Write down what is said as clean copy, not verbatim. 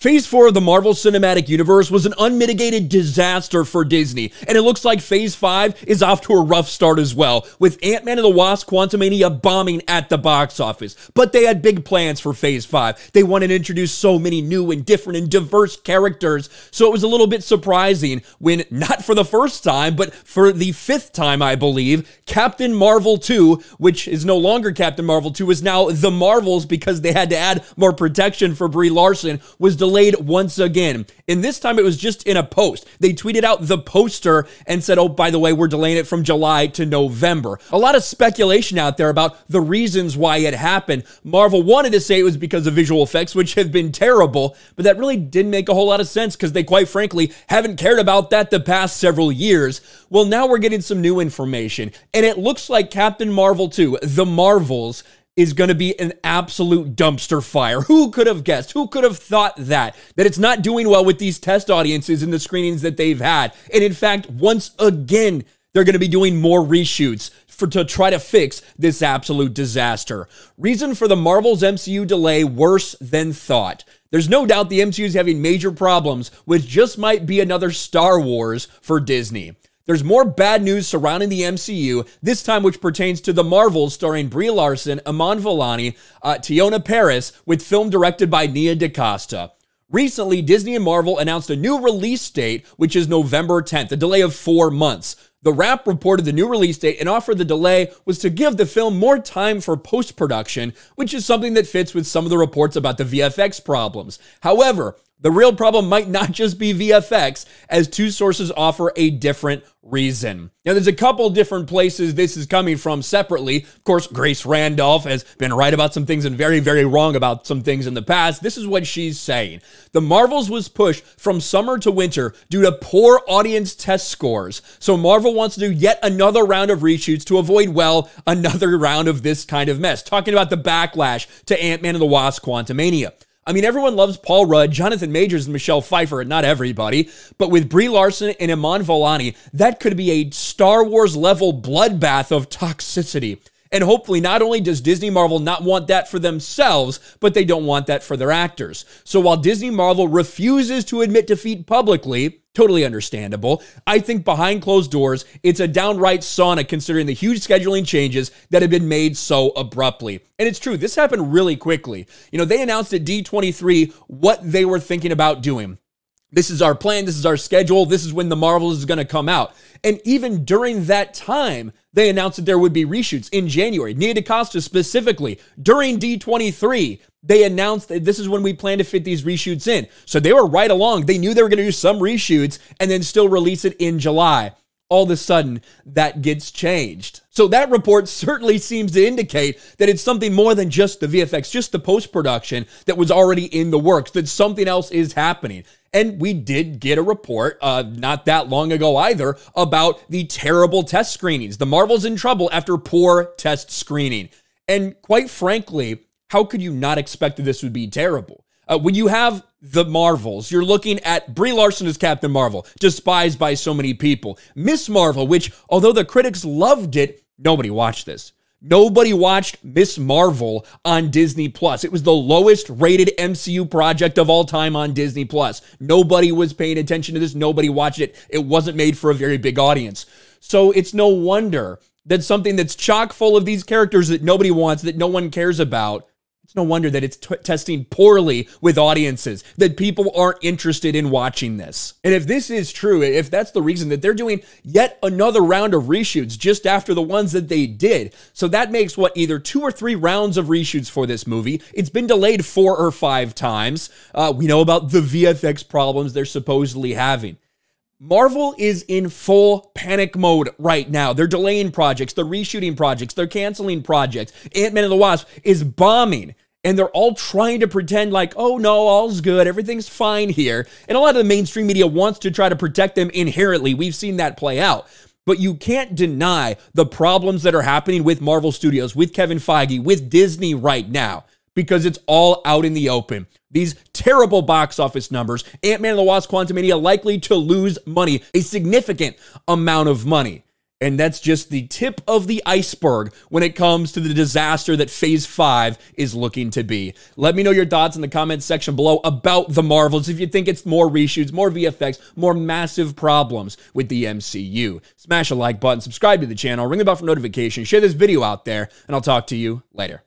Phase 4 of the Marvel Cinematic Universe was an unmitigated disaster for Disney, and it looks like Phase 5 is off to a rough start as well, with Ant-Man and the Wasp: Quantumania bombing at the box office. But they had big plans for Phase 5. They wanted to introduce so many new and different and diverse characters, so it was a little bit surprising when, not for the first time, but for the 5th time, I believe, Captain Marvel 2, which is no longer Captain Marvel 2, is now The Marvels because they had to add more protection for Brie Larson, was delayed once again. And this time it was just in a post. They tweeted out the poster and said, oh, by the way, we're delaying it from July to November. A lot of speculation out there about the reasons why it happened. Marvel wanted to say it was because of visual effects, which have been terrible, but that really didn't make a whole lot of sense because they quite frankly haven't cared about that the past several years. Well, now we're getting some new information, and it looks like Captain Marvel 2, The Marvels, is going to be an absolute dumpster fire. Who could have guessed? Who could have thought that it's not doing well with these test audiences and the screenings that they've had? And in fact, once again, they're going to be doing more reshoots to try to fix this absolute disaster. Reason for the Marvel's MCU delay worse than thought. There's no doubt the MCU is having major problems, which just might be another Star Wars for Disney. There's more bad news surrounding the MCU, this time which pertains to The Marvels starring Brie Larson, Iman Vellani, Teyonah Parris, with film directed by Nia DaCosta. Recently, Disney and Marvel announced a new release date, which is November 10th, a delay of 4 months. The Wrap reported the new release date and offered the delay was to give the film more time for post-production, which is something that fits with some of the reports about the VFX problems. However, the real problem might not just be VFX, as two sources offer a different reason. Now, there's a couple different places this is coming from separately. Of course, Grace Randolph has been right about some things and very, very wrong about some things in the past. This is what she's saying. The Marvels was pushed from summer to winter due to poor audience test scores. So Marvel wants to do yet another round of reshoots to avoid, well, another round of this kind of mess. Talking about the backlash to Ant-Man and the Wasp: Quantumania. I mean, everyone loves Paul Rudd, Jonathan Majors, and Michelle Pfeiffer, not everybody, but with Brie Larson and Iman Vellani, that could be a Star Wars-level bloodbath of toxicity. And hopefully, not only does Disney Marvel not want that for themselves, but they don't want that for their actors. So while Disney Marvel refuses to admit defeat publicly, totally understandable, I think behind closed doors, it's a downright sauna considering the huge scheduling changes that have been made so abruptly. And it's true, this happened really quickly. You know, they announced at D23 what they were thinking about doing. This is our plan, this is our schedule, this is when The Marvels is going to come out. And even during that time, they announced that there would be reshoots in January. Nia DaCosta specifically, during D23, they announced that this is when we plan to fit these reshoots in. So they were right along. They knew they were going to do some reshoots and then still release it in July. All of a sudden, that gets changed. So that report certainly seems to indicate that it's something more than just the VFX, just the post-production that was already in the works, that something else is happening. And we did get a report not that long ago either about the terrible test screenings. The Marvel's in trouble after poor test screening. And quite frankly, how could you not expect that this would be terrible? When you have The Marvels, you're looking at Brie Larson as Captain Marvel, despised by so many people. Miss Marvel, which, although the critics loved it, nobody watched this. Nobody watched Miss Marvel on Disney+. It was the lowest rated MCU project of all time on Disney+. Nobody was paying attention to this. Nobody watched it. It wasn't made for a very big audience. So it's no wonder that something that's chock full of these characters that nobody wants, that no one cares about, it's no wonder that it's testing poorly with audiences, that people aren't interested in watching this. And if this is true, if that's the reason that they're doing yet another round of reshoots just after the ones that they did, so that makes what, either 2 or 3 rounds of reshoots for this movie. It's been delayed 4 or 5 times. We know about the VFX problems they're supposedly having. Marvel is in full panic mode right now. They're delaying projects, they're reshooting projects, they're canceling projects. Ant-Man and the Wasp is bombing, and they're all trying to pretend like, oh no, all's good, everything's fine here. And a lot of the mainstream media wants to try to protect them inherently. We've seen that play out. But you can't deny the problems that are happening with Marvel Studios, with Kevin Feige, with Disney right now, because it's all out in the open. These terrible box office numbers, Ant-Man and the Wasp: Quantumania likely to lose money, a significant amount of money. And that's just the tip of the iceberg when it comes to the disaster that Phase 5 is looking to be. Let me know your thoughts in the comments section below about the Marvels, if you think it's more reshoots, more VFX, more massive problems with the MCU. Smash a like button, subscribe to the channel, ring the bell for notifications, share this video out there, and I'll talk to you later.